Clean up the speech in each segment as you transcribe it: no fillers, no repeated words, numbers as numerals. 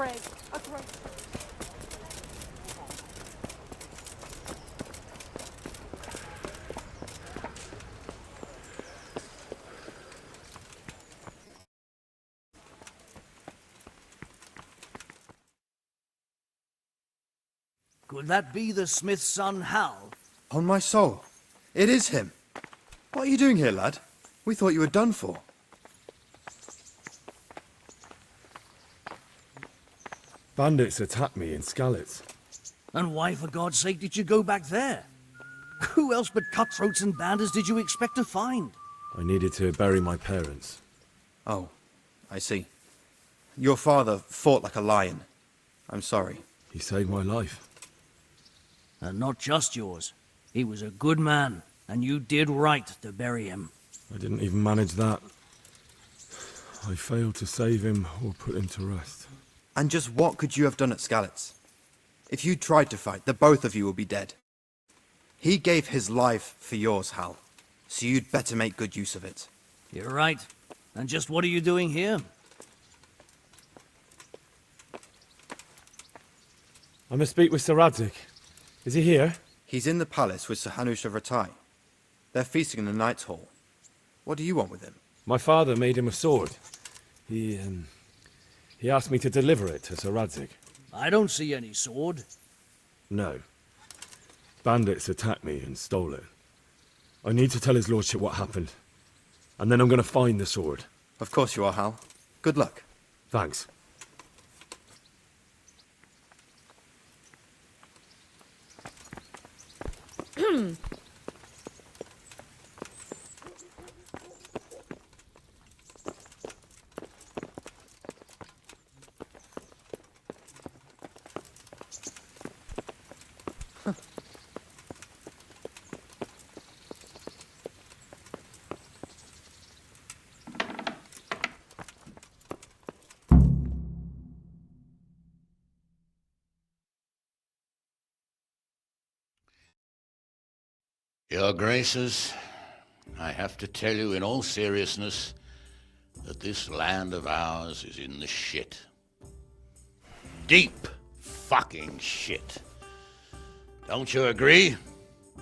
afraid. Afraid. Could that be the smith's son, Hal? On my soul, it is him. What are you doing here, lad? We thought you were done for. Bandits attacked me in Skalitz. And why, for God's sake, did you go back there? Who else but cutthroats and bandits did you expect to find? I needed to bury my parents. Oh, I see. Your father fought like a lion. I'm sorry. He saved my life. And not just yours. He was a good man, and you did right to bury him. I didn't even manage that. I failed to save him or put him to rest. And just what could you have done at Skalitz? If you tried to fight, the both of you will be dead. He gave his life for yours, Hal. So you'd better make good use of it. You're right. And just what are you doing here? I must speak with Sir Radzik. Is he here? He's in the palace with Sir Hanush of Ratai. They're feasting in the Knight's Hall. What do you want with him? My father made him a sword. He asked me to deliver it to Sir Radzik. I don't see any sword. No. Bandits attacked me and stole it. I need to tell his lordship what happened. And then I'm going to find the sword. Of course you are, Hal. Good luck. Thanks. Your Graces, I have to tell you in all seriousness that this land of ours is in the shit. Deep fucking shit. Don't you agree?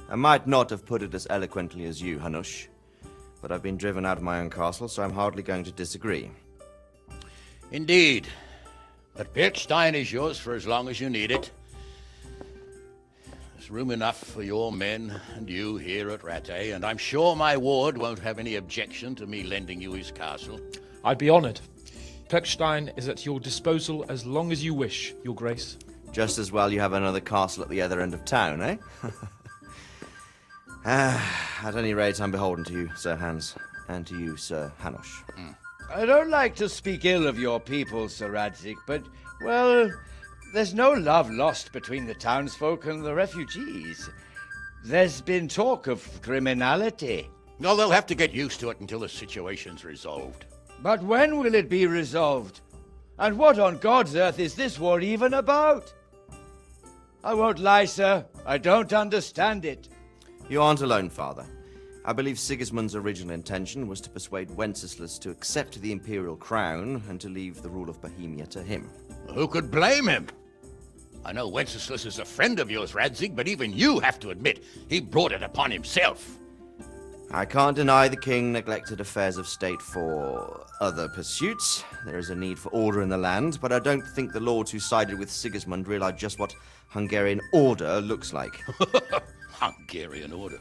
I might not have put it as eloquently as you, Hanush, but I've been driven out of my own castle, so I'm hardly going to disagree. Indeed. But Birkstein is yours for as long as you need it. There's room enough for your men and you here at Rattay, and I'm sure my ward won't have any objection to me lending you his castle. I'd be honoured. Pechstein is at your disposal as long as you wish, Your Grace. Just as well you have another castle at the other end of town, eh? At any rate, I'm beholden to you, Sir Hans, and to you, Sir Hanush. I don't like to speak ill of your people, Sir Radzik, but, well, there's no love lost between the townsfolk and the refugees. There's been talk of criminality. No, they'll have to get used to it until the situation's resolved. But when will it be resolved? And what on God's earth is this war even about? I won't lie, sir. I don't understand it. You aren't alone, Father. I believe Sigismund's original intention was to persuade Wenceslas to accept the imperial crown and to leave the rule of Bohemia to him. Who could blame him? I know Wenceslas is a friend of yours, Radzig, but even you have to admit he brought it upon himself. I can't deny the king neglected affairs of state for other pursuits. There is a need for order in the land, but I don't think the lords who sided with Sigismund realized just what Hungarian order looks like. Hungarian order.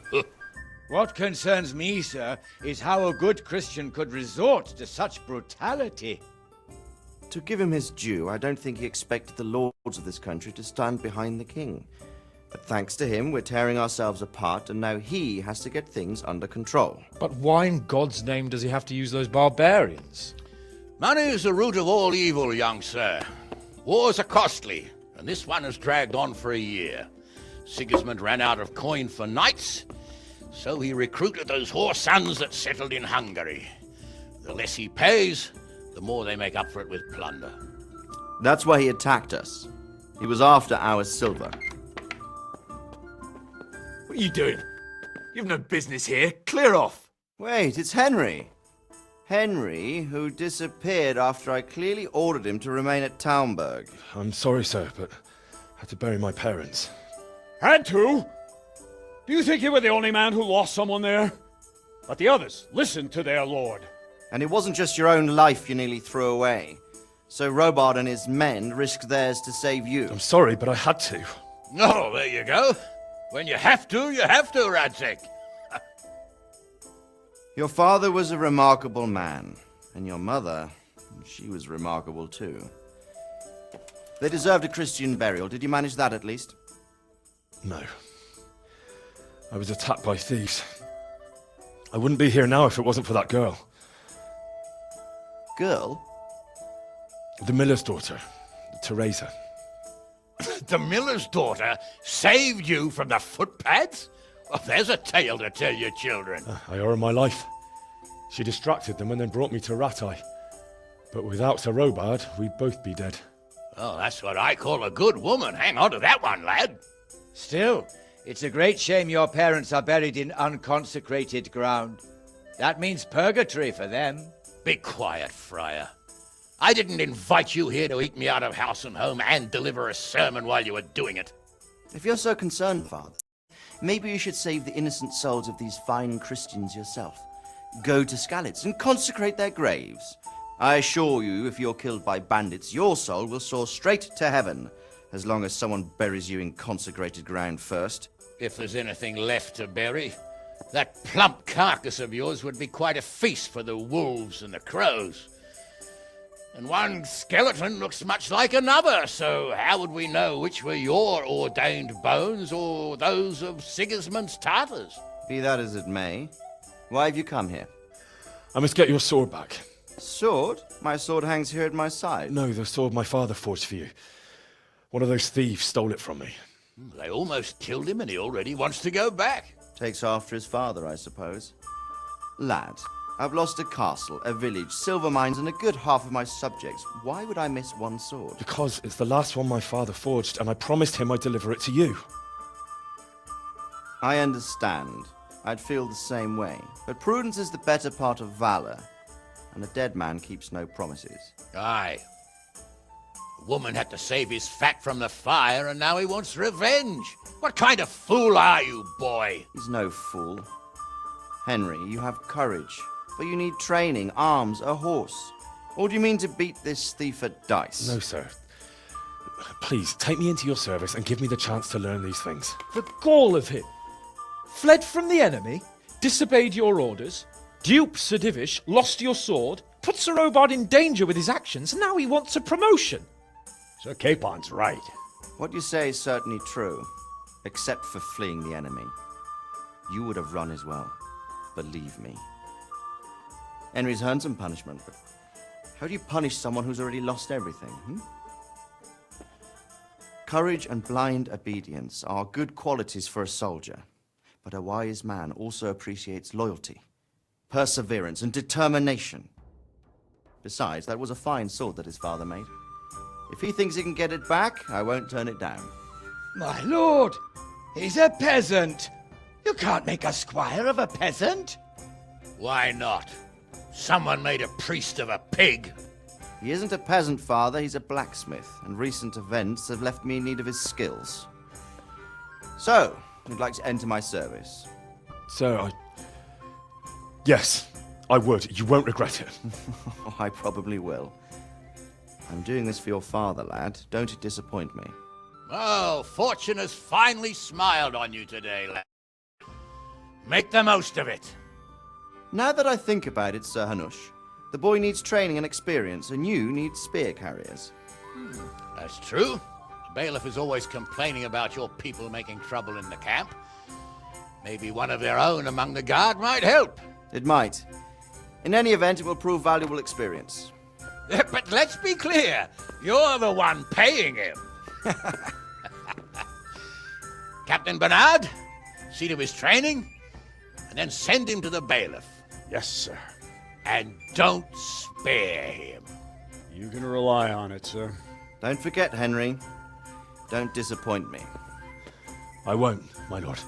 What concerns me, sir, is how a good Christian could resort to such brutality. To give him his due, I don't think he expected the lords of this country to stand behind the king. But thanks to him, we're tearing ourselves apart, and now he has to get things under control. But why in God's name does he have to use those barbarians? Money is the root of all evil, young sir. Wars are costly, and this one has dragged on for a year. Sigismund ran out of coin for knights, so he recruited those whore sons that settled in Hungary. The less he pays, the more they make up for it with plunder. That's why he attacked us. He was after our silver. What are you doing? You've no business here. Clear off. Wait, it's Henry. Henry, who disappeared after I clearly ordered him to remain at Townburg. I'm sorry, sir, but I had to bury my parents. Had to? Do you think you were the only man who lost someone there? But the others listened to their lord. And it wasn't just your own life you nearly threw away. So Robard and his men risked theirs to save you. I'm sorry, but I had to. Oh, there you go. When you have to, Radzig. Your father was a remarkable man, and your mother, she was remarkable too. They deserved a Christian burial. Did you manage that at least? No. I was attacked by thieves. I wouldn't be here now if it wasn't for that girl. Girl? The miller's daughter, Teresa. The miller's daughter saved you from the footpads? Well, there's a tale to tell your children. I owe her my life. She distracted them and then brought me to Ratai. But without Sir Robard, we'd both be dead. Oh, that's what I call a good woman. Hang on to that one, lad. Still, it's a great shame your parents are buried in unconsecrated ground. That means purgatory for them. Be quiet, Friar. I didn't invite you here to eat me out of house and home and deliver a sermon while you were doing it. If you're so concerned, Father, maybe you should save the innocent souls of these fine Christians yourself. Go to Skalitz and consecrate their graves. I assure you, if you're killed by bandits, your soul will soar straight to heaven, as long as someone buries you in consecrated ground first. If there's anything left to bury, that plump carcass of yours would be quite a feast for the wolves and the crows. And one skeleton looks much like another, so how would we know which were your ordained bones or those of Sigismund's Tartars? Be that as it may, why have you come here? I must get your sword back. Sword? My sword hangs here at my side. No, the sword my father forged for you. One of those thieves stole it from me. They almost killed him and he already wants to go back. Takes after his father, I suppose. Lad, I've lost a castle, a village, silver mines, and a good half of my subjects. Why would I miss one sword? Because it's the last one my father forged, and I promised him I'd deliver it to you. I understand. I'd feel the same way. But prudence is the better part of valor, and a dead man keeps no promises. Aye. The woman had to save his fat from the fire, and now he wants revenge. What kind of fool are you, boy? He's no fool. Henry, you have courage, but you need training, arms, a horse. Or do you mean to beat this thief at dice? No, sir. Please, take me into your service and give me the chance to learn these things. The gall of him. Fled from the enemy, disobeyed your orders, duped Sir Divish, lost your sword, put Sir Robard in danger with his actions, and now he wants a promotion. Sir Capon's right. What you say is certainly true, except for fleeing the enemy. You would have run as well, believe me. Henry's earned some punishment, but how do you punish someone who's already lost everything? Courage and blind obedience are good qualities for a soldier, but a wise man also appreciates loyalty, perseverance, and determination. Besides, that was a fine sword that his father made. If he thinks he can get it back, I won't turn it down. My lord, he's a peasant. You can't make a squire of a peasant. Why not? Someone made a priest of a pig. He isn't a peasant, father, he's a blacksmith, and recent events have left me in need of his skills. So, you'd like to enter my service? Sir, Yes, I would. You won't regret it. Oh, I probably will. I'm doing this for your father, lad. Don't it disappoint me. Oh, fortune has finally smiled on you today, lad. Make the most of it. Now that I think about it, Sir Hanush, the boy needs training and experience, and you need spear carriers. That's true. The bailiff is always complaining about your people making trouble in the camp. Maybe one of their own among the guard might help. It might. In any event, it will prove valuable experience. But let's be clear, you're the one paying him. Captain Bernard, see to his training, and then send him to the bailiff. Yes, sir. And don't spare him. You can rely on it, sir. Don't forget, Henry. Don't disappoint me. I won't, my lord.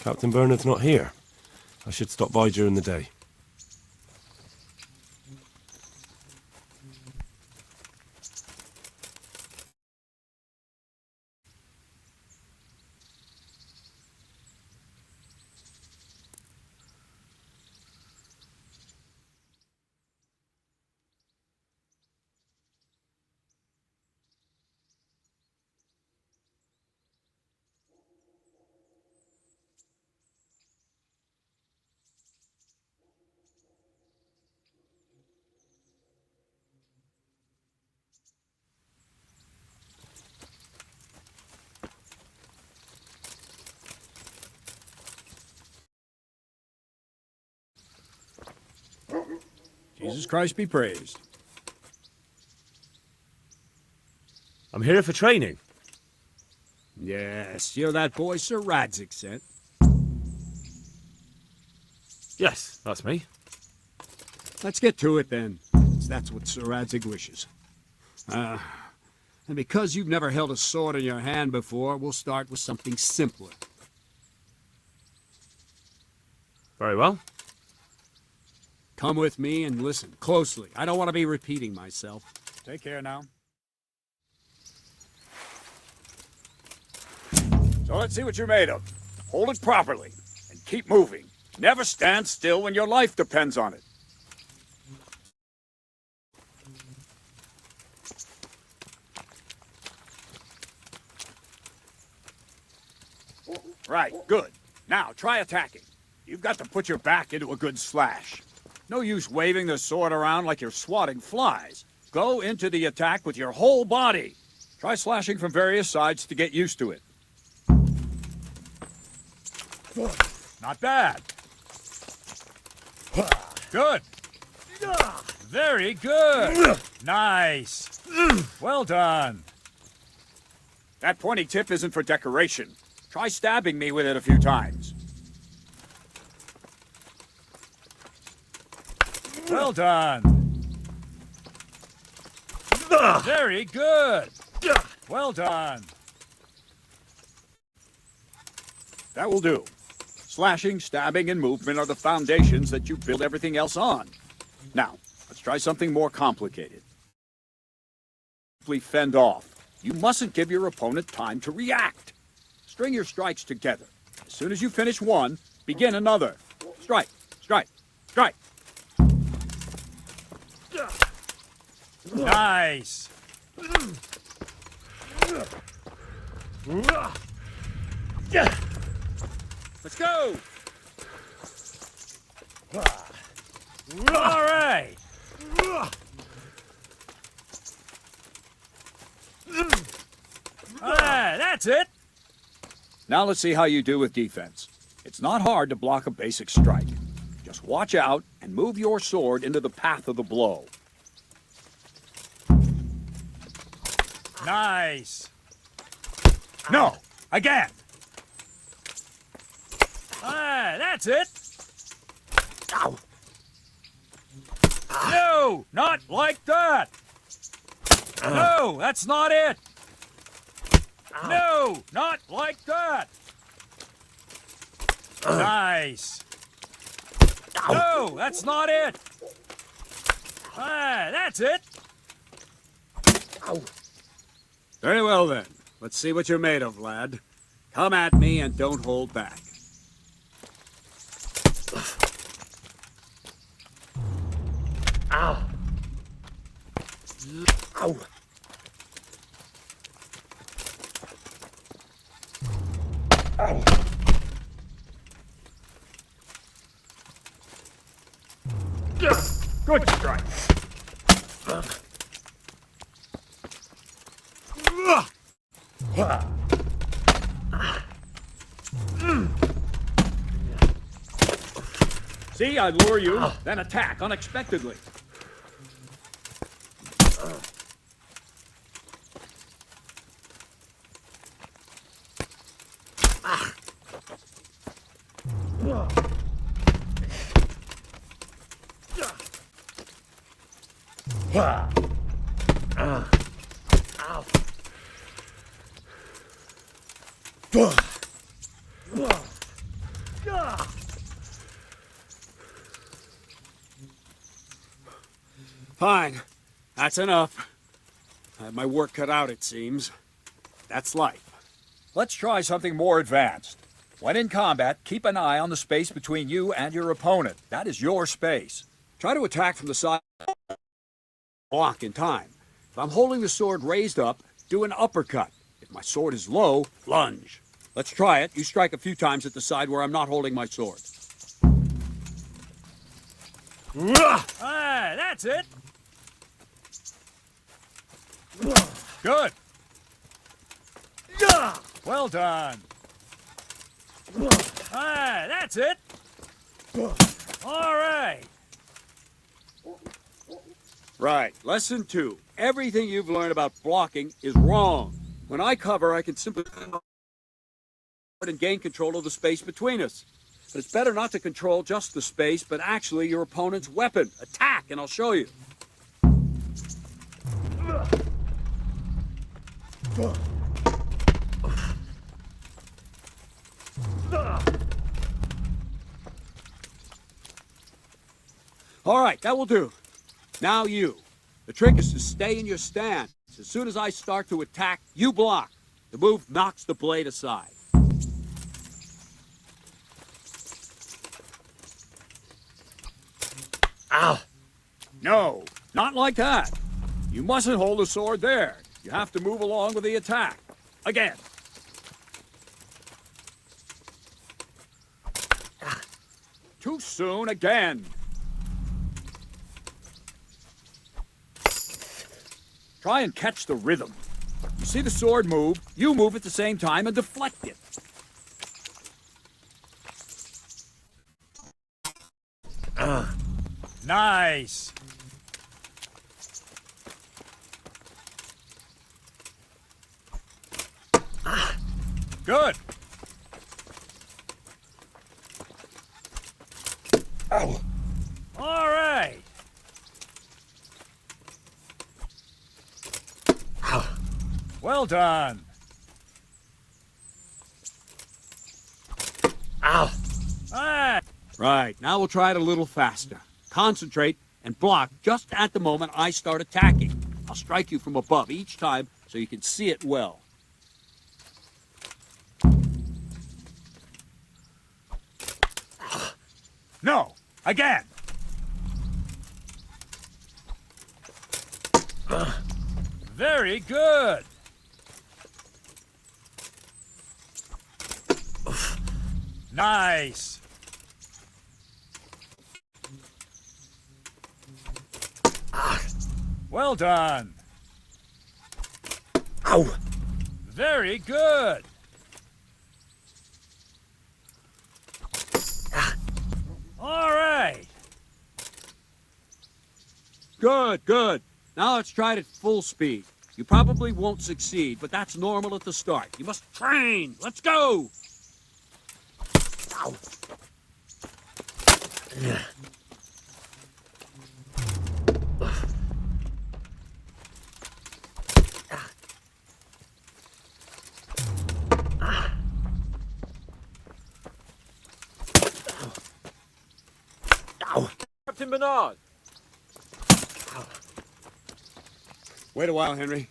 Captain Bernard's not here. I should stop by during the day. Jesus Christ be praised. I'm here for training. Yes, you're that boy Sir Radzik sent. Yes, that's me. Let's get to it then, since that's what Sir Radzik wishes. And because you've never held a sword in your hand before, we'll start with something simpler. Very well. Come with me and listen closely. I don't want to be repeating myself. Take care now. So let's see what you're made of. Hold it properly and keep moving. Never stand still when your life depends on it. Right, good. Now try attacking. You've got to put your back into a good slash. No use waving the sword around like you're swatting flies. Go into the attack with your whole body. Try slashing from various sides to get used to it. Not bad. Good. Very good. Nice. Well done. That pointy tip isn't for decoration. Try stabbing me with it a few times. Well done. Very good. Well done. That will do. Slashing, stabbing, and movement are the foundations that you build everything else on. Now, let's try something more complicated. Simply fend off. You mustn't give your opponent time to react. String your strikes together. As soon as you finish one, begin another. Strike, strike, strike. Nice. Let's go. All right. That's it. Now let's see how you do with defense. It's not hard to block a basic strike. Just watch out and move your sword into the path of the blow. Nice. No, again. That's it. Ow. No, not like that. No, that's not it. No, not like that. Nice. No, that's not it. That's it. Very well then. Let's see what you're made of, lad. Come at me and don't hold back. Ow. Ow. Ow. Good strike. See, I lure you, then attack unexpectedly. Fine. That's enough. I have my work cut out, it seems. That's life. Let's try something more advanced. When in combat, keep an eye on the space between you and your opponent. That is your space. Try to attack from the side. Block in time. If I'm holding the sword raised up, do an uppercut. If my sword is low, lunge. Let's try it. You strike a few times at the side where I'm not holding my sword. Ah, that's it. Good. Well done. Ah, that's it. All right. Right. Lesson 2. Everything you've learned about blocking is wrong. When I cover, I can simply and gain control of the space between us. But it's better not to control just the space, but actually your opponent's weapon. Attack, and I'll show you. All right, that will do. Now you. The trick is to stay in your stance. As soon as I start to attack, you block. The move knocks the blade aside. Ow! No, not like that. You mustn't hold the sword there. You have to move along with the attack. Again. Too soon again. Try and catch the rhythm. You see the sword move, you move at the same time and deflect it. Nice. Good. Ow. All right. Ow. Well done. Ow. Right, now we'll try it a little faster. Concentrate and block just at the moment I start attacking. I'll strike you from above each time so you can see it well. No, again. Very good. Nice. Well done. Ow. Very good. All right. Good, good. Now let's try it at full speed. You probably won't succeed, but that's normal at the start. You must train. Let's go. Ow. Captain Bernard! Wait a while, Henry.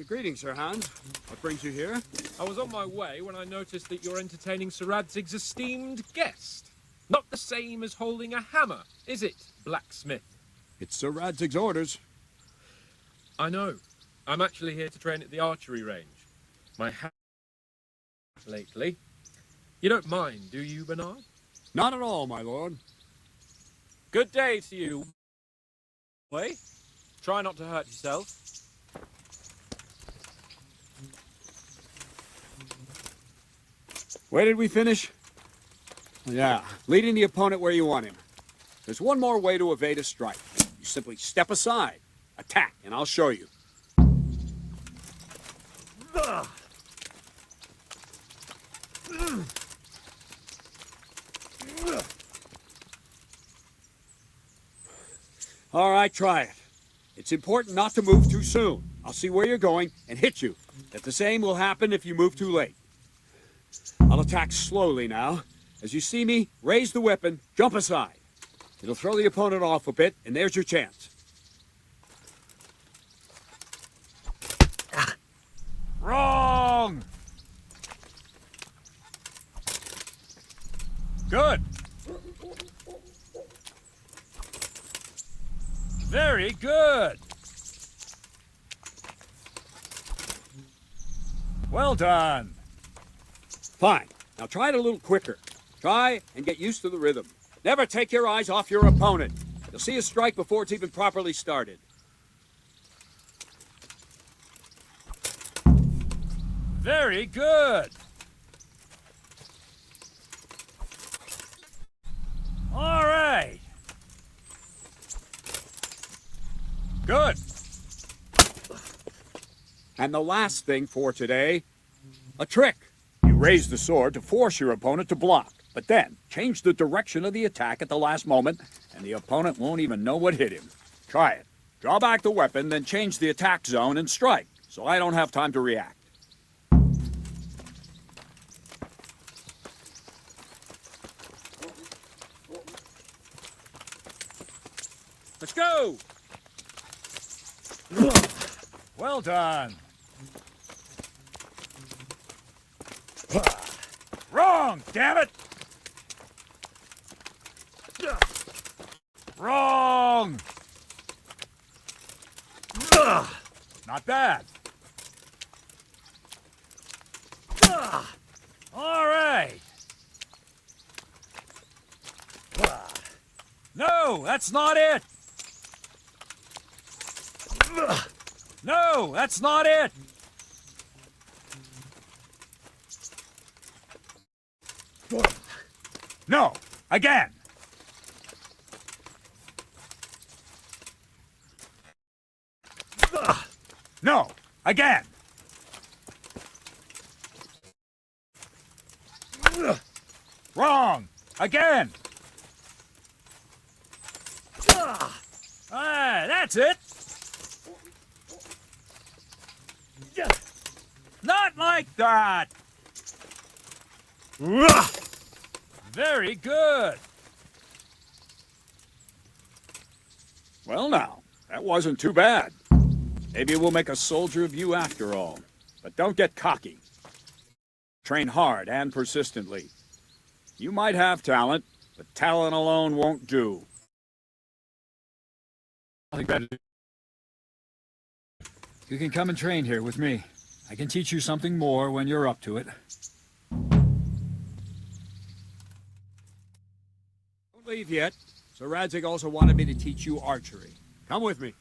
Greetings, Sir Hans. What brings you here? I was on my way when I noticed that you're entertaining Sir Radzig's esteemed guest. Not the same as holding a hammer, is it, blacksmith? It's Sir Radzig's orders. I know. I'm actually here to train at the archery range. My lately. You don't mind, do you, Bernard? Not at all, my lord. Good day to you. Wait. Try not to hurt yourself. Where did we finish? Yeah, leading the opponent where you want him. There's one more way to evade a strike. You simply step aside, attack, and I'll show you. All right, try it. It's important not to move too soon. I'll see where you're going and hit you. That the same will happen if you move too late. I'll attack slowly now. As you see me, raise the weapon, jump aside. It'll throw the opponent off a bit, and there's your chance. Wrong! Good. Very good. Well done. Fine. Now try it a little quicker. Try and get used to the rhythm. Never take your eyes off your opponent. You'll see a strike before it's even properly started. Very good. All right. Good. And the last thing for today, a trick. You raise the sword to force your opponent to block, but then change the direction of the attack at the last moment, and the opponent won't even know what hit him. Try it. Draw back the weapon, then change the attack zone and strike, so I don't have time to react. Let's go! Well done. Wrong, damn it! Wrong! Not bad. All right. No, that's not it. No, that's not it. No, again. No, again. Wrong, again. That's it. Not like that. Very good. Well now, that wasn't too bad. Maybe we'll make a soldier of you after all. But don't get cocky. Train hard and persistently. You might have talent, but talent alone won't do. You can come and train here with me. I can teach you something more when you're up to it. Don't leave yet. Sir Radzig also wanted me to teach you archery. Come with me.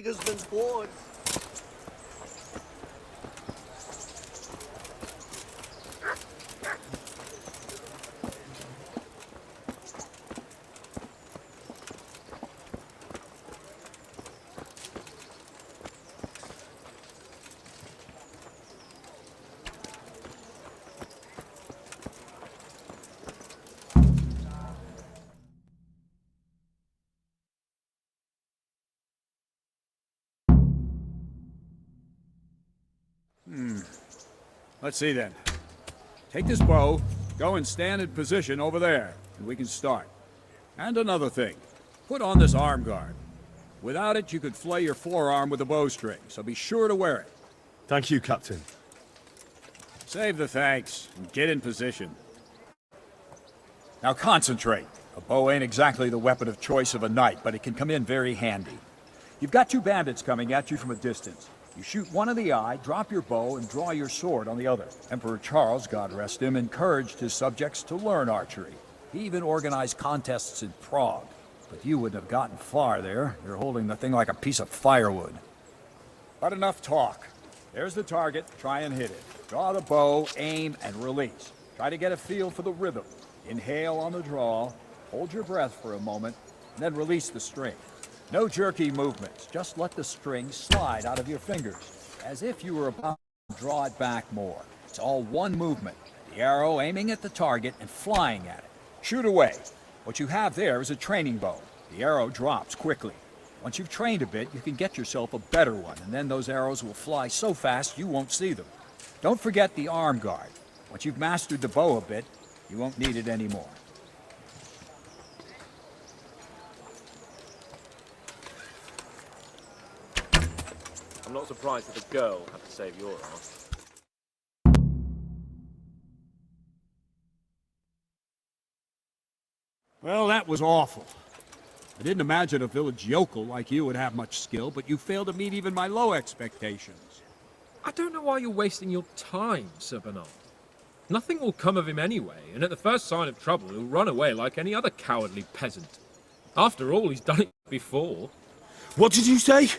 Husband's bored. Let's see then. Take this bow, go and stand in position over there, and we can start. And another thing, put on this arm guard. Without it, you could flay your forearm with a bowstring, so be sure to wear it. Thank you, Captain. Save the thanks, and get in position. Now concentrate. A bow ain't exactly the weapon of choice of a knight, but it can come in very handy. You've got two bandits coming at you from a distance. You shoot one in the eye, drop your bow, and draw your sword on the other. Emperor Charles, God rest him, encouraged his subjects to learn archery. He even organized contests in Prague. But you wouldn't have gotten far there. You're holding the thing like a piece of firewood. But enough talk. There's the target. Try and hit it. Draw the bow, aim, and release. Try to get a feel for the rhythm. Inhale on the draw, hold your breath for a moment, and then release the string. No jerky movements. Just let the string slide out of your fingers, as if you were about to draw it back more. It's all one movement. The arrow aiming at the target and flying at it. Shoot away. What you have there is a training bow. The arrow drops quickly. Once you've trained a bit, you can get yourself a better one, and then those arrows will fly so fast you won't see them. Don't forget the arm guard. Once you've mastered the bow a bit, you won't need it anymore. I'm not surprised that a girl had to save your ass. Well, that was awful. I didn't imagine a village yokel like you would have much skill, but you failed to meet even my low expectations. I don't know why you're wasting your time, Sir Bernard. Nothing will come of him anyway, and at the first sign of trouble, he'll run away like any other cowardly peasant. After all, he's done it before. What did you say?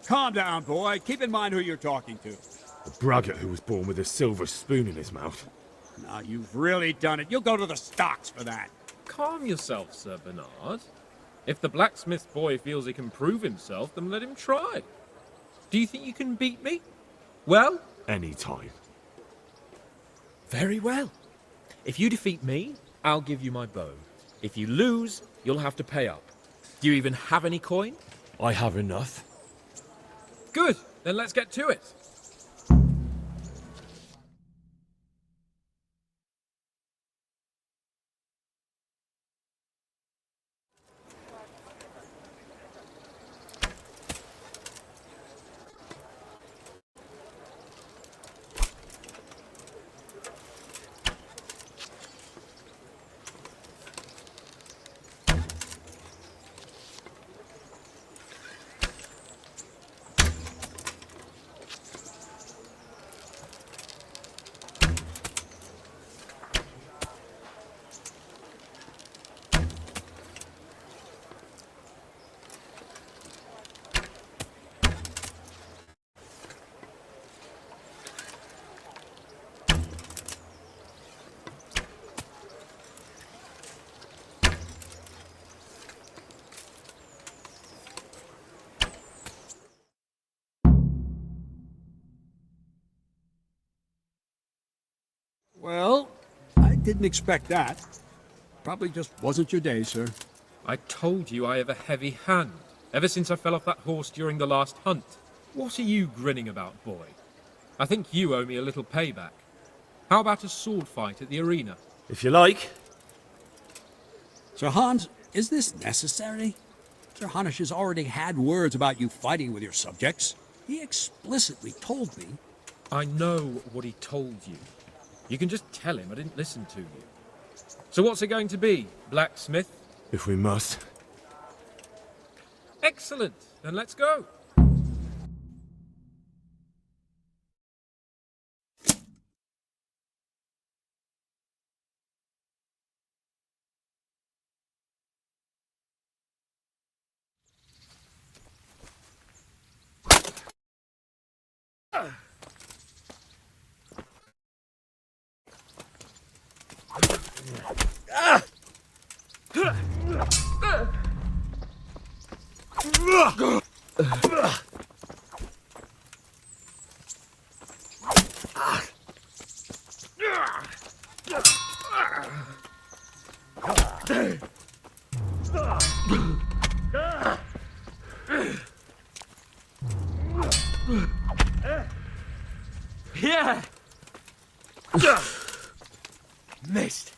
Calm down, boy. Keep in mind who you're talking to. A braggart who was born with a silver spoon in his mouth. Now, you've really done it. You'll go to the stocks for that. Calm yourself, Sir Bernard. If the blacksmith boy feels he can prove himself, then let him try. Do you think you can beat me? Well? Any time. Very well. If you defeat me, I'll give you my bow. If you lose, you'll have to pay up. Do you even have any coin? I have enough. Good, then let's get to it. Well, I didn't expect that. Probably just wasn't your day, sir. I told you I have a heavy hand, ever since I fell off that horse during the last hunt. What are you grinning about, boy? I think you owe me a little payback. How about a sword fight at the arena? If you like. Sir Hans, is this necessary? Sir Hanush has already had words about you fighting with your subjects. He explicitly told me. I know what he told you. You can just tell him I didn't listen to you. So what's it going to be, blacksmith? If we must. Excellent, then let's go. Yeah, Missed.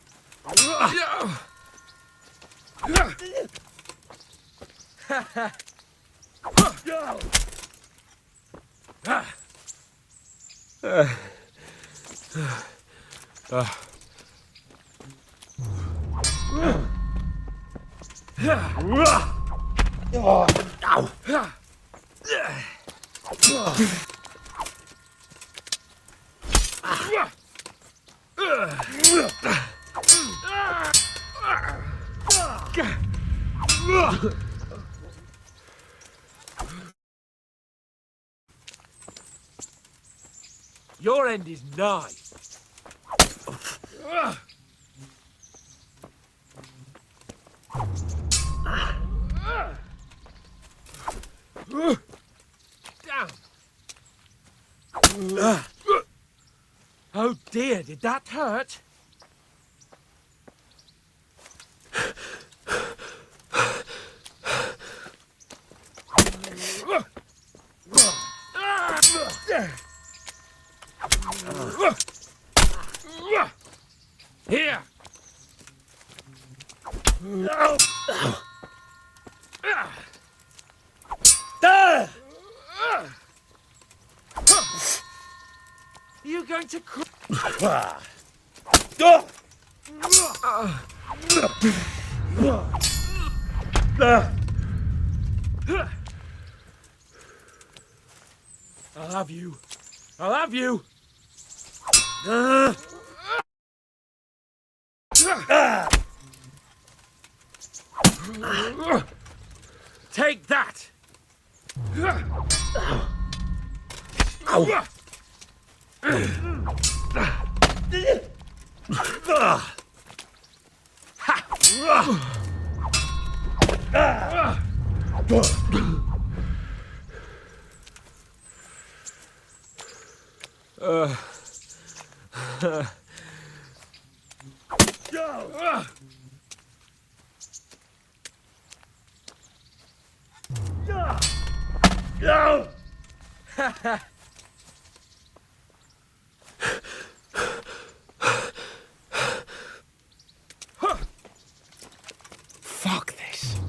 Your end is nigh. Down. Oh dear, did that hurt? Here. Are you going to I'll have you. I'll have you. Take that. Fuck this.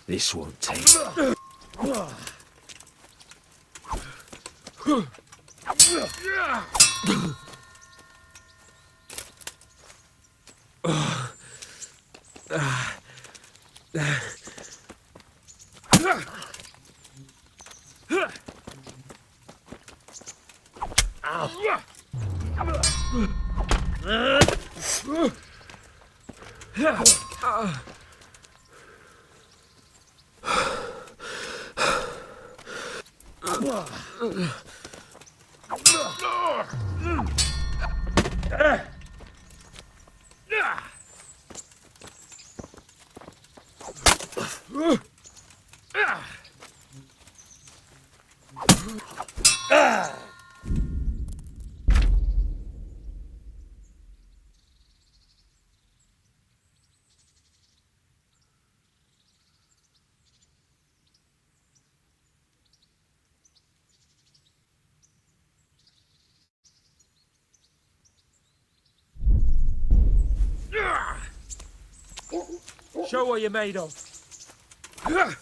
This won't take. Show what you're made of. Yeah.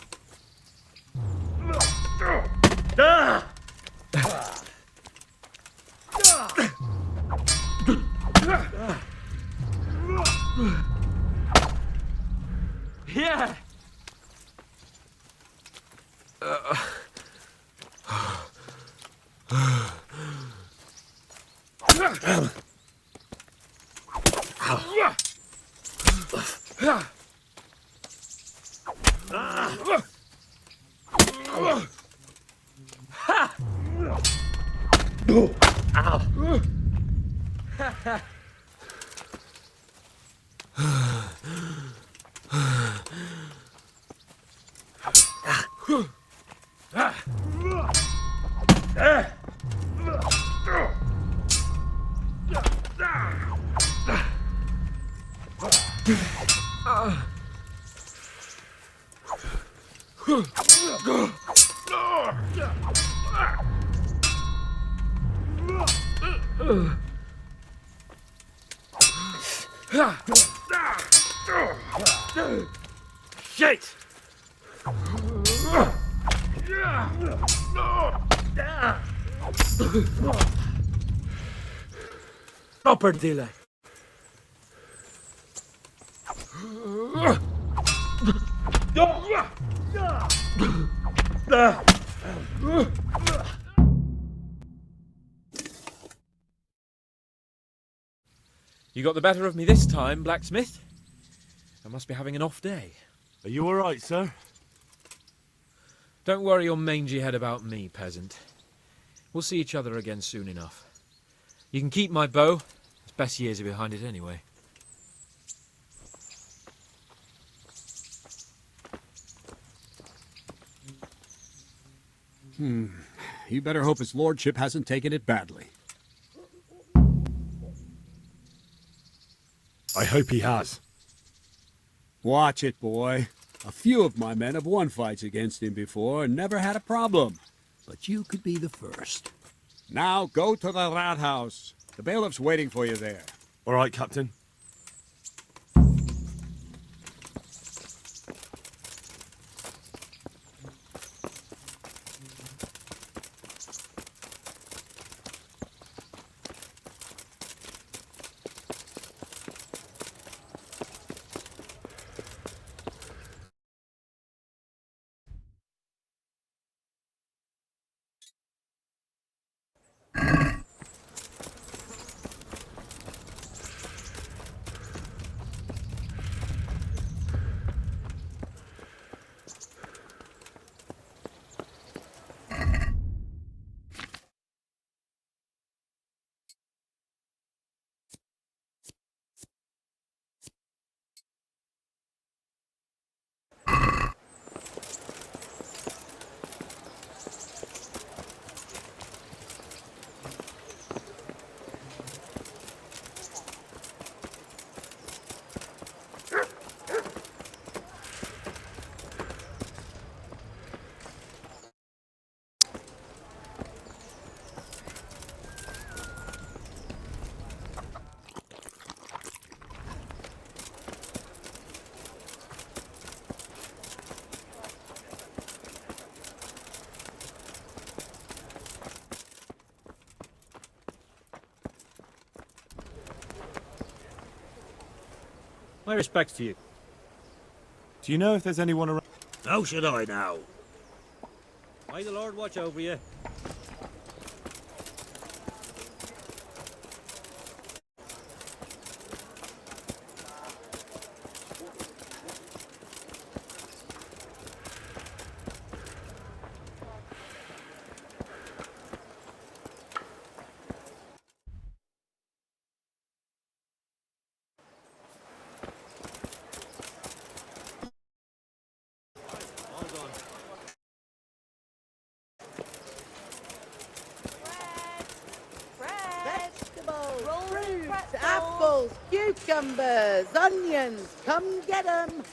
Shit! Proper delay. You got the better of me this time, blacksmith. I must be having an off day. Are you all right, sir? Don't worry your mangy head about me, peasant. We'll see each other again soon enough. You can keep my bow. Its best years are behind it anyway. You better hope his lordship hasn't taken it badly. I hope he has. Watch it, boy. A few of my men have won fights against him before and never had a problem. But you could be the first. Now go to the rat house. The bailiff's waiting for you there. All right, Captain. My respects to you. Do you know if there's anyone around? How should I now? May the Lord watch over you. Fruits, apples, cucumbers, onions, come get 'em.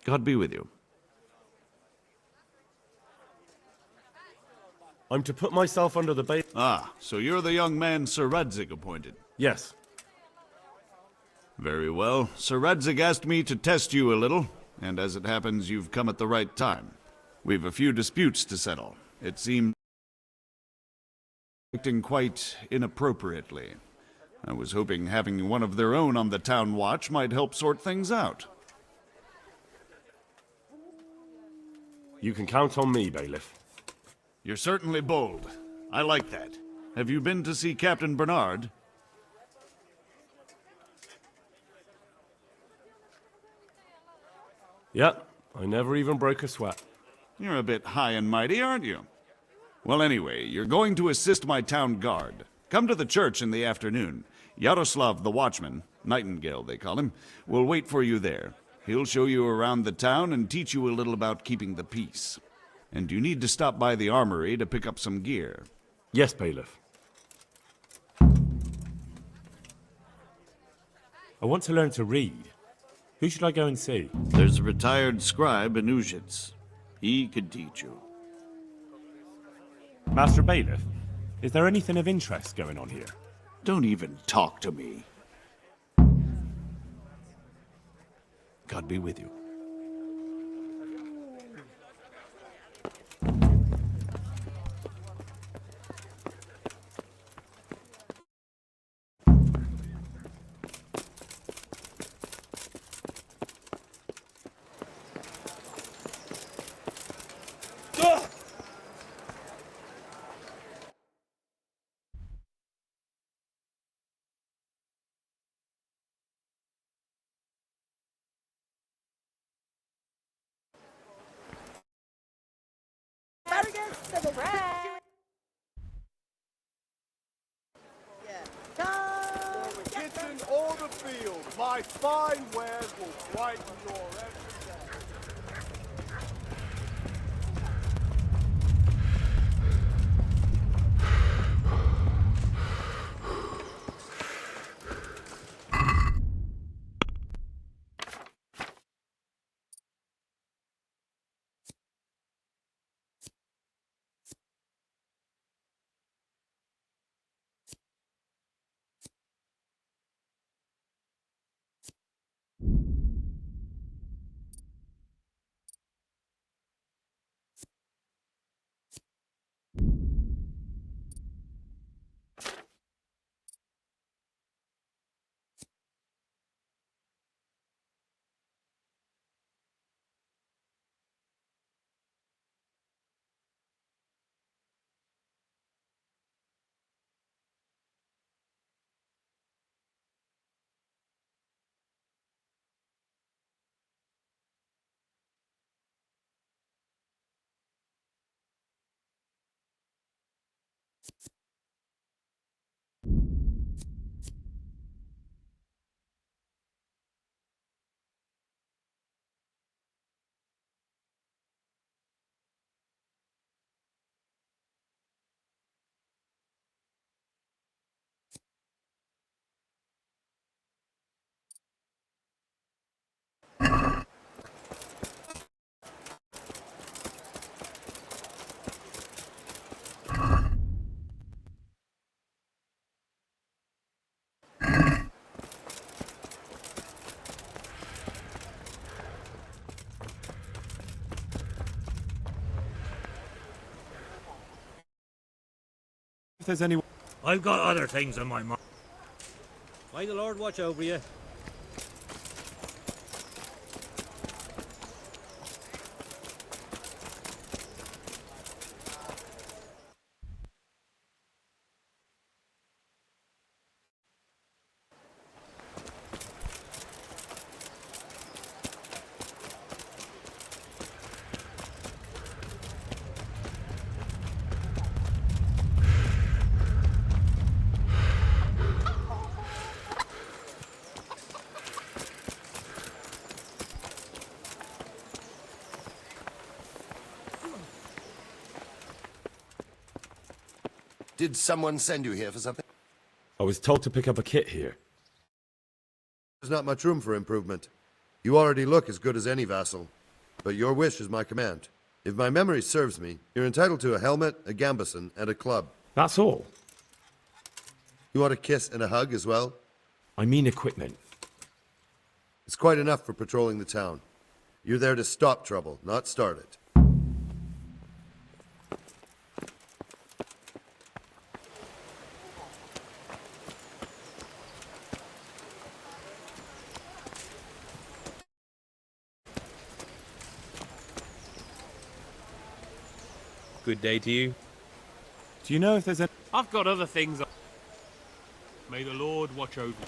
God be with you. I'm to put myself under the Ah, so you're the young man Sir Radzig appointed. Yes. Very well. Sir Radzig asked me to test you a little, and as it happens, you've come at the right time. We've a few disputes to settle. It seems acting quite inappropriately. I was hoping having one of their own on the town watch might help sort things out. You can count on me, bailiff. You're certainly bold. I like that. Have you been to see Captain Bernard? Yep, I never even broke a sweat. You're a bit high and mighty, aren't you? Well, anyway, you're going to assist my town guard. Come to the church in the afternoon. Yaroslav the watchman, Nightingale they call him, will wait for you there. He'll show you around the town and teach you a little about keeping the peace. And you need to stop by the armory to pick up some gear. Yes, bailiff. I want to learn to read. Who should I go and see? There's a retired scribe in Uzhitz. He could teach you. Master Bailiff, is there anything of interest going on here? Don't even talk to me. God be with you. Asparagus to the right. Yeah. Come. For the kitchen or the field, my fine wares will brighten your every day. If there's anyone... I've got other things on my mind. May the Lord watch over you. Did someone send you here for something? I was told to pick up a kit here. There's not much room for improvement. You already look as good as any vassal, but your wish is my command. If my memory serves me, you're entitled to a helmet, a gambeson, and a club. That's all? You want a kiss and a hug as well? I mean equipment. It's quite enough for patrolling the town. You're there to stop trouble, not start it. Good day to you. Do you know if there's a... I've got other things. May the Lord watch over you.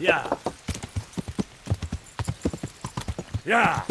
Yeah. Yeah.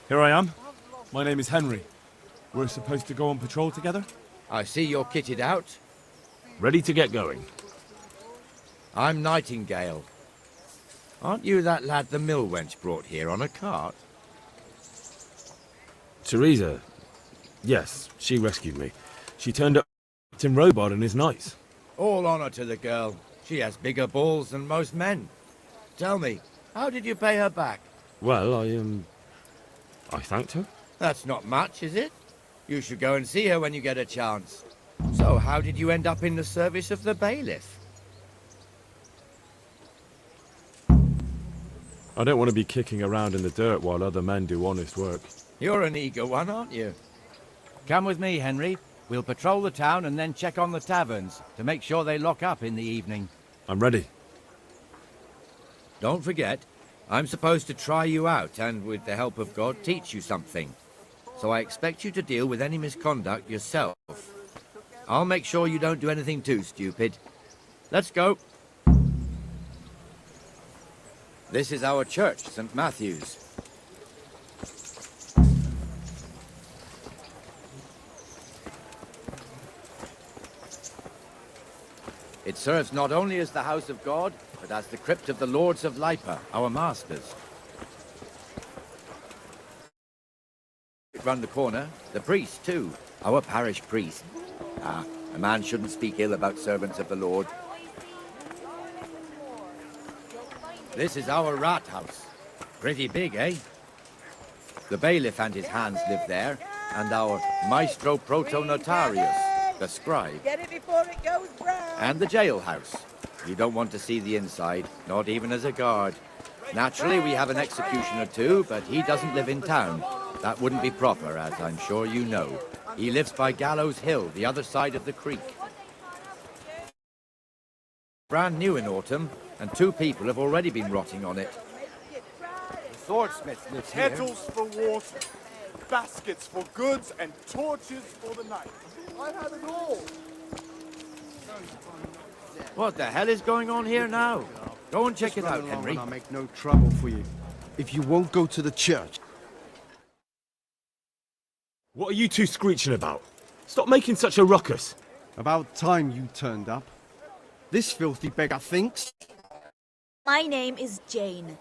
Here I am. My name is Henry. We're supposed to go on patrol together? I see you're kitted out. Ready to get going. I'm Nightingale. Aren't you that lad the mill wench brought here on a cart? Teresa. Yes, she rescued me. She turned up in robot and is nice. All honor to the girl. She has bigger balls than most men. Tell me, how did you pay her back? Well, I thanked her. That's not much, is it? You should go and see her when you get a chance. So, how did you end up in the service of the bailiff? I don't want to be kicking around in the dirt while other men do honest work. You're an eager one, aren't you? Come with me, Henry. We'll patrol the town and then check on the taverns to make sure they lock up in the evening. I'm ready. Don't forget, I'm supposed to try you out and, with the help of God, teach you something. So I expect you to deal with any misconduct yourself. I'll make sure you don't do anything too stupid. Let's go. This is our church, St. Matthew's. It serves not only as the house of God, but as the crypt of the lords of Lipa, our masters. Round the corner, the priest, too, our parish priest. Ah, a man shouldn't speak ill about servants of the Lord. This is our rat house. Pretty big, eh? The bailiff and his hands live there, and our maestro protonotarius, the scribe. Get it before it goes brown. And the jailhouse. You don't want to see the inside, not even as a guard. Naturally, we have an executioner too, but he doesn't live in town. That wouldn't be proper, as I'm sure you know. He lives by Gallows Hill, the other side of the creek. Brand new in autumn, and 2 people have already been rotting on it. The swordsmith lives here. Kettles for water, baskets for goods, and torches for the night. I have it all. What the hell is going on here now? Go and check it out, Henry. I'll make no trouble for you. If you won't go to the church. What are you two screeching about? Stop making such a ruckus. About time you turned up. This filthy beggar thinks. My name is Jane.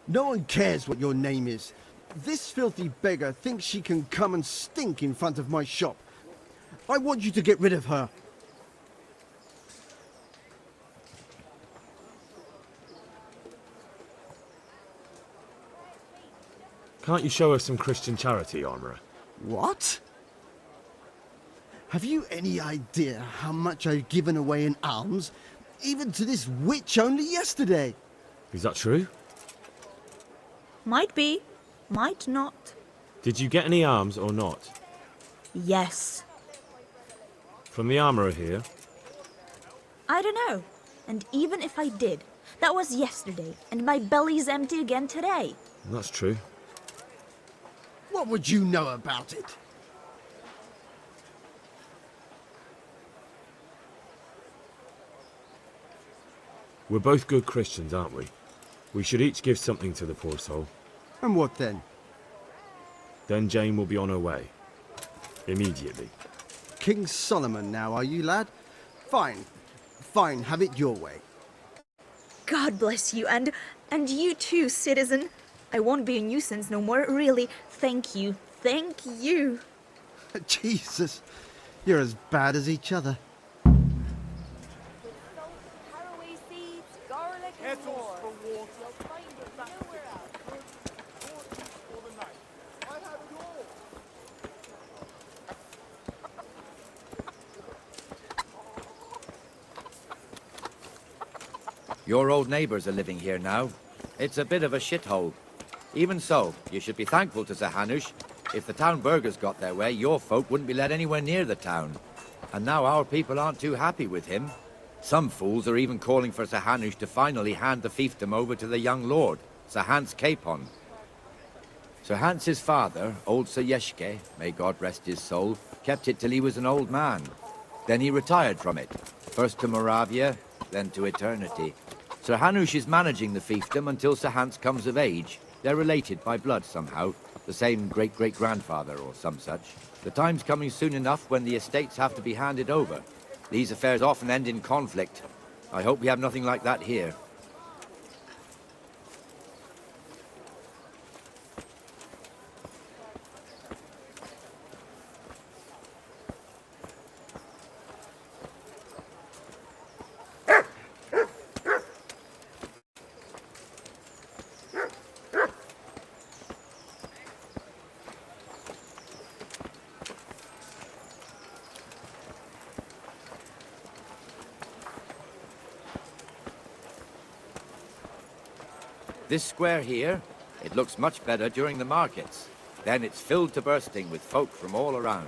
No one cares what your name is. This filthy beggar thinks she can come and stink in front of my shop. I want you to get rid of her. Can't you show us some Christian charity, Armourer? What? Have you any idea how much I've given away in alms? Even to this witch only yesterday. Is that true? Might be, might not. Did you get any alms or not? Yes. From the Armourer here? I don't know. And even if I did, that was yesterday, and my belly's empty again today. That's true. What would you know about it? We're both good Christians, aren't we? We should each give something to the poor soul. And what then? Then Jane will be on her way. Immediately. King Solomon now, are you, lad? Fine. Fine, have it your way. God bless you, and you too, citizen. I won't be a nuisance no more, really. Thank you. Thank you. Jesus, you're as bad as each other. Caraway seeds, garlic, and Kettles more. for water, You'll find it nowhere else. torches for the night. I have it all. Your old neighbours are living here now. It's a bit of a shithole. Even so, you should be thankful to Sir Hanush. If the town burghers got their way, your folk wouldn't be let anywhere near the town. And now our people aren't too happy with him. Some fools are even calling for Sir Hanush to finally hand the fiefdom over to the young lord, Sir Hans Capon. Sir Hans's father, old Sir Yeshke, may God rest his soul, kept it till he was an old man. Then he retired from it, first to Moravia, then to eternity. Sir Hanush is managing the fiefdom until Sir Hans comes of age. They're related by blood somehow. the same great-great-grandfather or some such. The time's coming soon enough when the estates have to be handed over. These affairs often end in conflict. I hope we have nothing like that here. This square here, it looks much better during the markets. Then it's filled to bursting with folk from all around.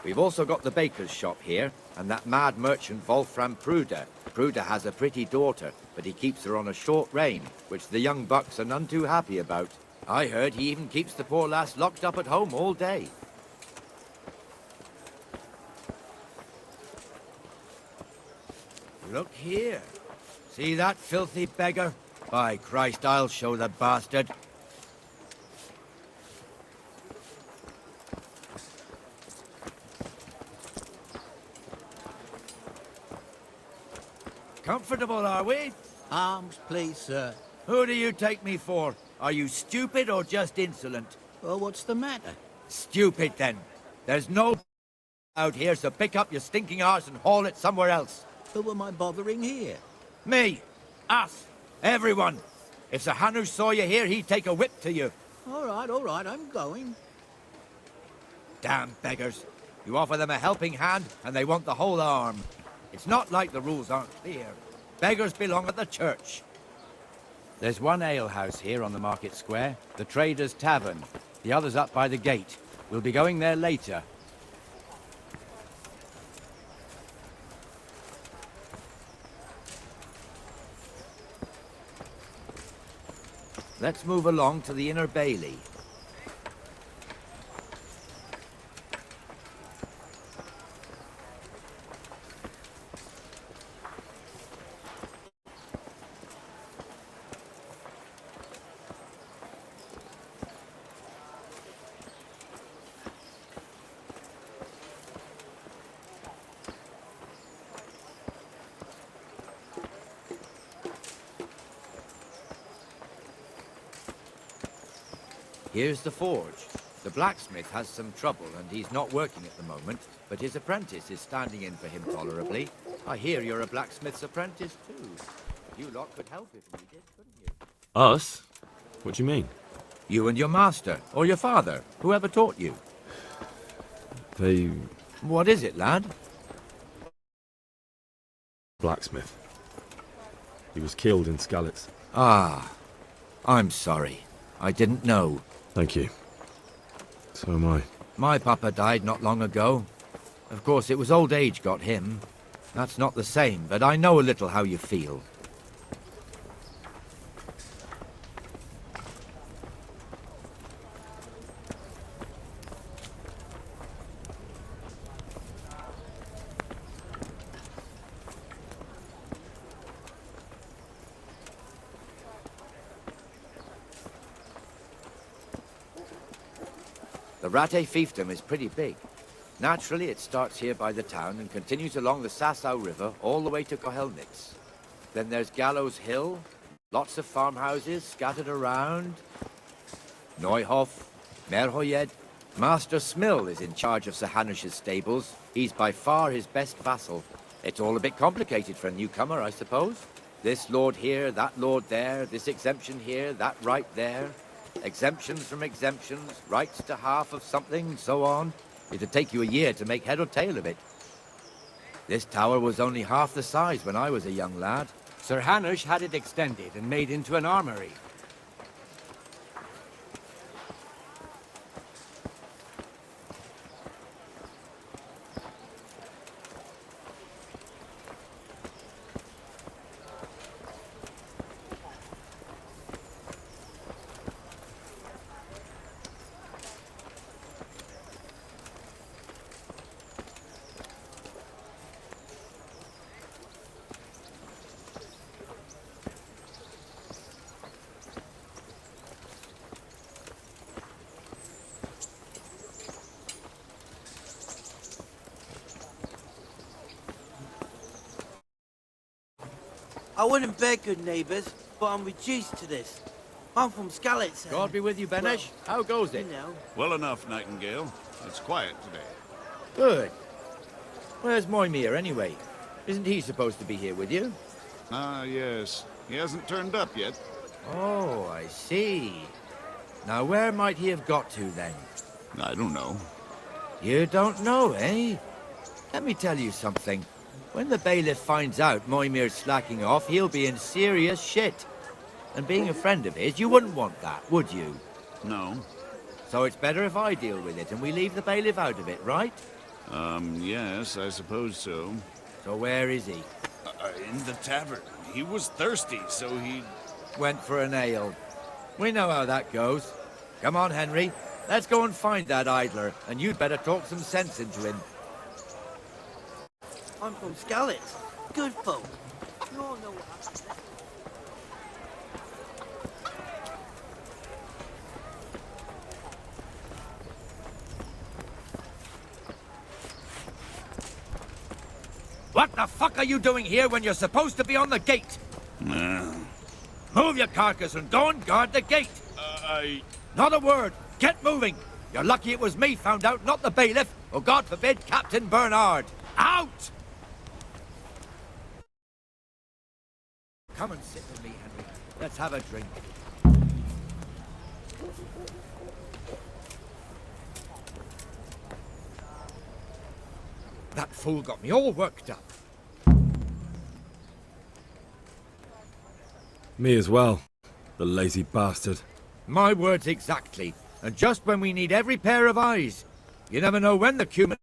We've also got the baker's shop here, and that mad merchant Wolfram Pruder. Pruder has a pretty daughter, but he keeps her on a short rein, which the young bucks are none too happy about. I heard he even keeps the poor lass locked up at home all day. Look here. See that filthy beggar? By Christ, I'll show the bastard. Comfortable, are we? Arms, please, sir. Who do you take me for? Are you stupid or just insolent? Well, what's the matter? Stupid, then. There's no out here, so pick up your stinking arse and haul it somewhere else. Who am I bothering here? Me. Us. Everyone. If Sir Hanush saw you here, he'd take a whip to you. All right, I'm going. Damn beggars. You offer them a helping hand, and they want the whole arm. It's not like the rules aren't clear. Beggars belong at the church. There's one alehouse here on the market square, the Trader's Tavern. The other's up by the gate. We'll be going there later. Let's move along to the Inner Bailey. Here's the forge. The blacksmith has some trouble and he's not working at the moment, but his apprentice is standing in for him tolerably. I hear you're a blacksmith's apprentice too. You lot could help if needed, couldn't you? Us? What do you mean? You and your master, or your father, whoever taught you. They... What is it, lad? Blacksmith. He was killed in Skalitz. Ah, I'm sorry. I didn't know. Thank you. So am I. My papa died not long ago. Of course, it was old age got him. That's not the same, but I know a little how you feel. The Rate fiefdom is pretty big. Naturally, it starts here by the town and continues along the Sasau River all the way to Kohelnitz. Then there's Gallows Hill, lots of farmhouses scattered around. Neuhof, Merhoyed. Master Smill is in charge of Sir Hanush's stables. He's by far his best vassal. It's all a bit complicated for a newcomer, I suppose. This lord here, that lord there, this exemption here, that right there. Exemptions from exemptions, rights to half of something, so on. It'd take you a year to make head or tail of it. This tower was only half the size when I was a young lad. Sir Hanush had it extended and made into an armory. I wouldn't beg good neighbours, but I'm reduced to this. I'm from Skalitz. God be with you, Benesh. How goes it? You know. Well enough, Nightingale. It's quiet today. Good. Where's Moimir, anyway? Isn't he supposed to be here with you? Ah, yes. He hasn't turned up yet. Oh, I see. Now, where might he have got to, then? I don't know. You don't know, eh? Let me tell you something. When the bailiff finds out Moimir's slacking off, he'll be in serious shit. And being a friend of his, you wouldn't want that, would you? No. So it's better if I deal with it and we leave the bailiff out of it, right? Yes, I suppose so. So where is he? In the tavern. He was thirsty, so he... Went for an ale. We know how that goes. Come on, Henry. Let's go and find that idler, and you'd better talk some sense into him. I'm from Skalitz. Good folk. You all know what happened there. What the fuck are you doing here when you're supposed to be on the gate? Move your carcass and go and guard the gate. Not a word. Get moving. You're lucky it was me found out, not the bailiff, or God forbid, Captain Bernard. Out! Come and sit with me, Henry. Let's have a drink. That fool got me all worked up. Me as well, the lazy bastard. My words exactly. And just when we need every pair of eyes. You never know when the cumin...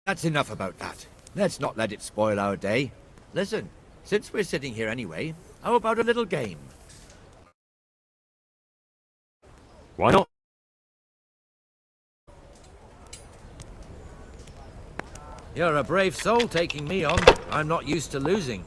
That's enough about that. Let's not let it spoil our day. Listen, since we're sitting here anyway, how about a little game? Why not? You're a brave soul taking me on. I'm not used to losing.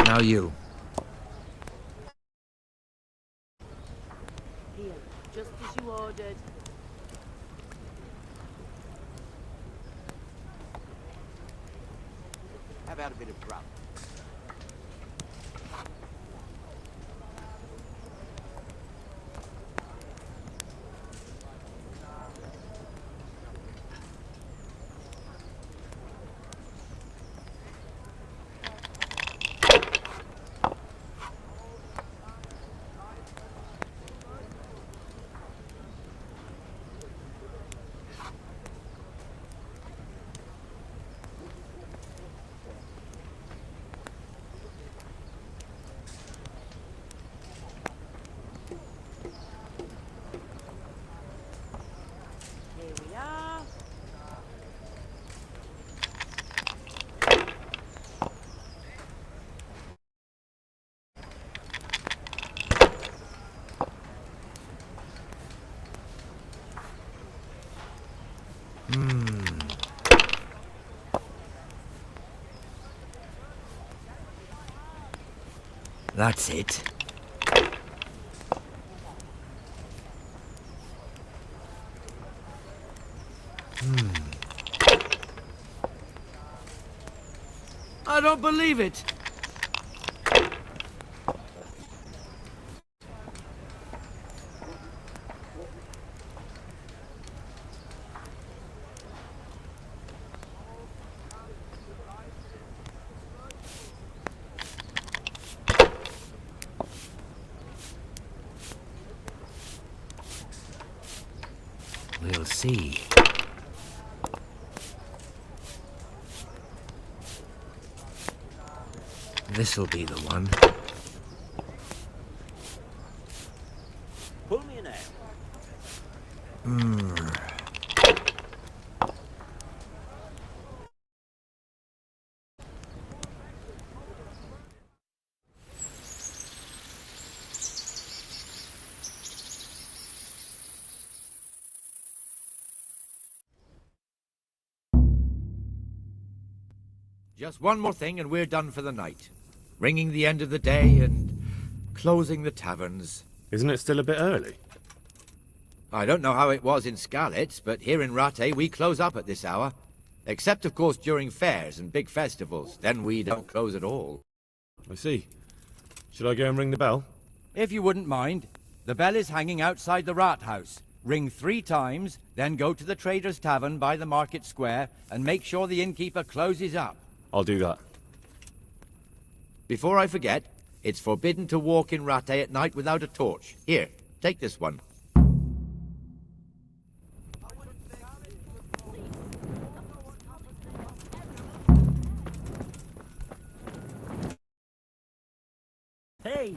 Now you. Here, just as you ordered. How about a bit of grub? That's it. I don't believe it. We'll see. This'll be the one. Pull me an ale. Just one more thing and we're done for the night. Ringing the end of the day and closing the taverns. Isn't it still a bit early? I don't know how it was in Skalitz, but here in Rattay we close up at this hour. Except, of course, during fairs and big festivals. Then we don't close at all. I see. Should I go and ring the bell? If you wouldn't mind, the bell is hanging outside the rat house. Ring 3 times, then go to the Trader's Tavern by the market square and make sure the innkeeper closes up. I'll do that. Before I forget, it's forbidden to walk in Rattay at night without a torch. Here, take this one. Hey!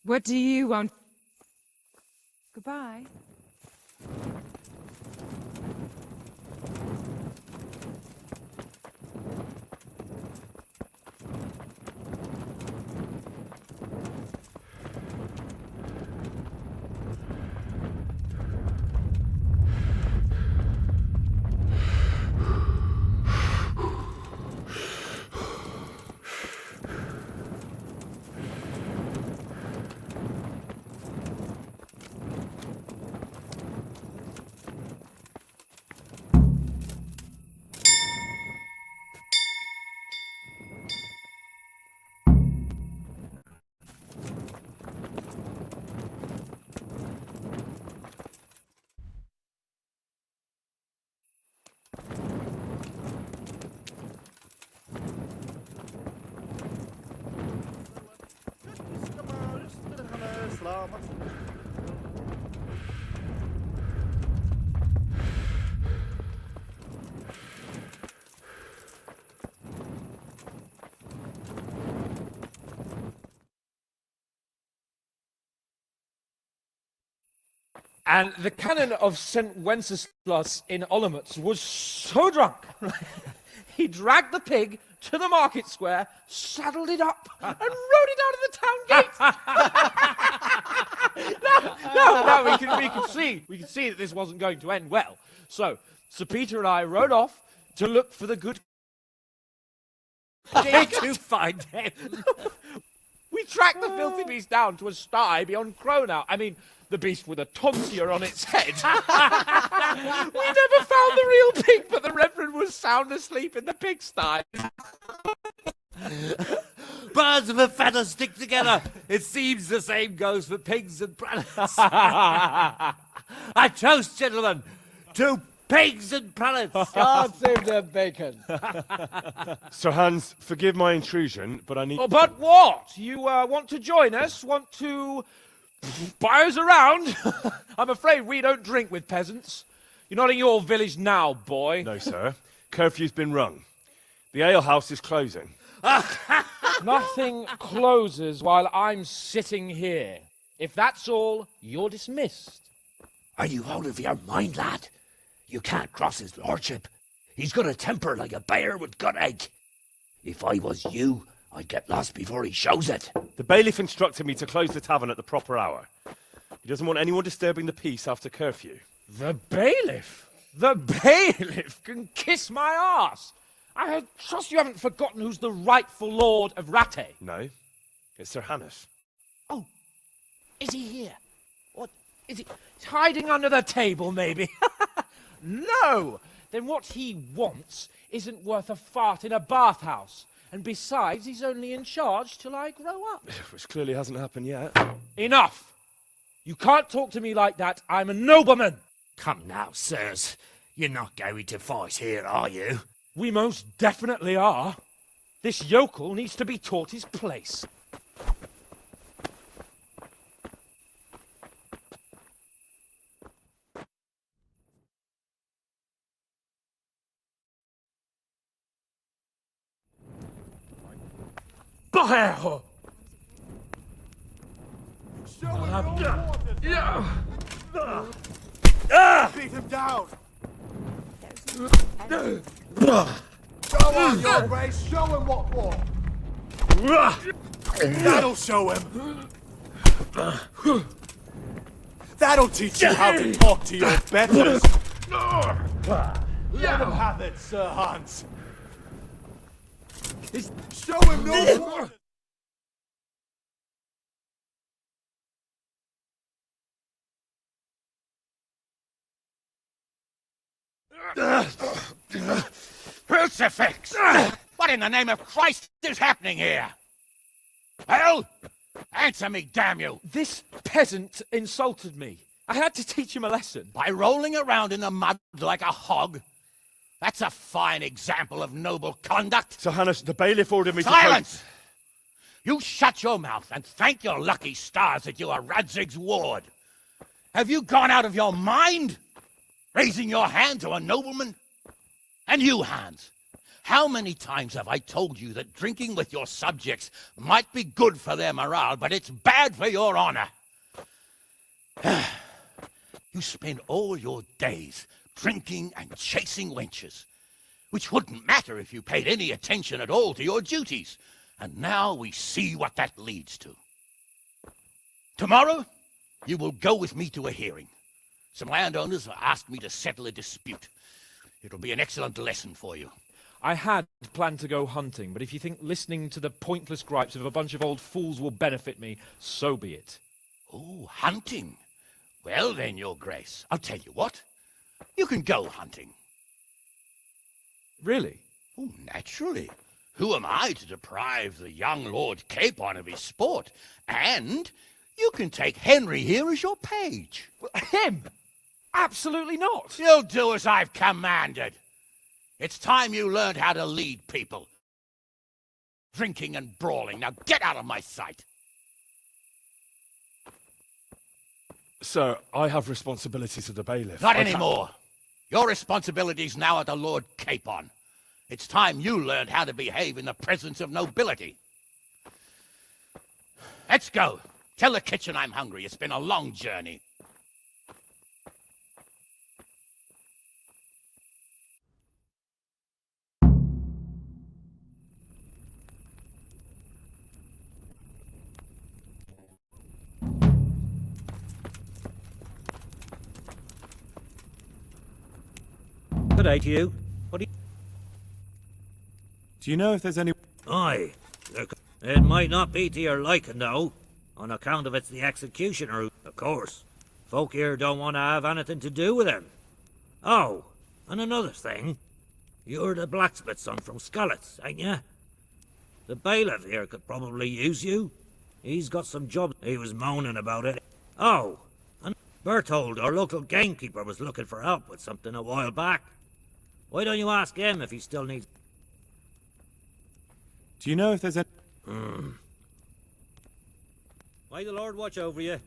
What do you want? Goodbye. And the canon of St. Wenceslas in Olomouc was so drunk, he dragged the pig to the market square, saddled it up, and rode it out of the town gate. No, we can see that this wasn't going to end well. So, Sir Peter and I rode off to look for the good king to find him. We tracked the filthy beast down to a sty beyond Cronau. I mean, the beast with a tonsure on its head. We never found the real pig, but the Reverend was sound asleep in the pigsty. Birds of a feather stick together. It seems the same goes for pigs and prelates. I toast, gentlemen, to pigs and prelates. God save the bacon. Sir Hans, forgive my intrusion, but I need... Oh, but what? You want to join us? Want to buy us around? I'm afraid we don't drink with peasants. You're not in your village now, boy. No, sir. Curfew's been rung. The alehouse is closing. Nothing closes while I'm sitting here. If that's all, you're dismissed. Are you out of your mind, lad? You can't cross his lordship. He's got a temper like a bear with gut ache. If I was you, I'd get lost before he shows it. The bailiff instructed me to close the tavern at the proper hour. He doesn't want anyone disturbing the peace after curfew. The bailiff? The bailiff can kiss my arse. I trust you haven't forgotten who's the rightful lord of Rattay. No, it's Sir Hannes. Oh, is he here? What, is he he's hiding under the table, maybe? No! Then what he wants isn't worth a fart in a bathhouse. And besides, he's only in charge till I grow up. Which clearly hasn't happened yet. Enough! You can't talk to me like that. I'm a nobleman. Come now, sirs. You're not going to fight here, are you? We most definitely are. This yokel needs to be taught his place. Baher! Beat him down! Go on, Your Grace, show him what for! That'll show him! That'll teach you how to talk to your betters! Let him have it, Sir Hans! Show him no more! Crucifix! What in the name of Christ is happening here? Well, answer me, damn you! This peasant insulted me. I had to teach him a lesson. By rolling around in the mud like a hog? That's a fine example of noble conduct. Sir Hannes, the bailiff ordered me Silence! You shut your mouth and thank your lucky stars that you are Radzig's ward. Have you gone out of your mind? Raising your hand to a nobleman? And you, Hans, how many times have I told you that drinking with your subjects might be good for their morale, but it's bad for your honor? You spend all your days drinking and chasing wenches, which wouldn't matter if you paid any attention at all to your duties. And now we see what that leads to. Tomorrow, you will go with me to a hearing. Some landowners have asked me to settle a dispute. It'll be an excellent lesson for you. I had planned to go hunting, but if you think listening to the pointless gripes of a bunch of old fools will benefit me, so be it. Oh, hunting. Well then, Your Grace, I'll tell you what. You can go hunting. Really? Oh, naturally. Who am I to deprive the young Lord Capon of his sport? And you can take Henry here as your page. Him? Absolutely not. You'll do as I've commanded. It's time you learned how to lead people. Drinking and brawling. Now get out of my sight. Sir, I have responsibilities to the bailiff. Not anymore. Your responsibilities now are to Lord Capon. It's time you learned how to behave in the presence of nobility. Let's go. Tell the kitchen I'm hungry. It's been a long journey. Good day to you. What do you... Do you know if there's any... Aye. It might not be to your liking, though, on account of it's the executioner, of course. Folk here don't want to have anything to do with him. Oh, and another thing. You're the blacksmith's son from Skalitz, ain't you? The bailiff here could probably use you. He's got some jobs. He was moaning about it. Oh, and Berthold, our local gamekeeper, was looking for help with something a while back. Why don't you ask him if he still needs... Do you know if there's any... May the Lord watch over you.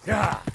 Yeah.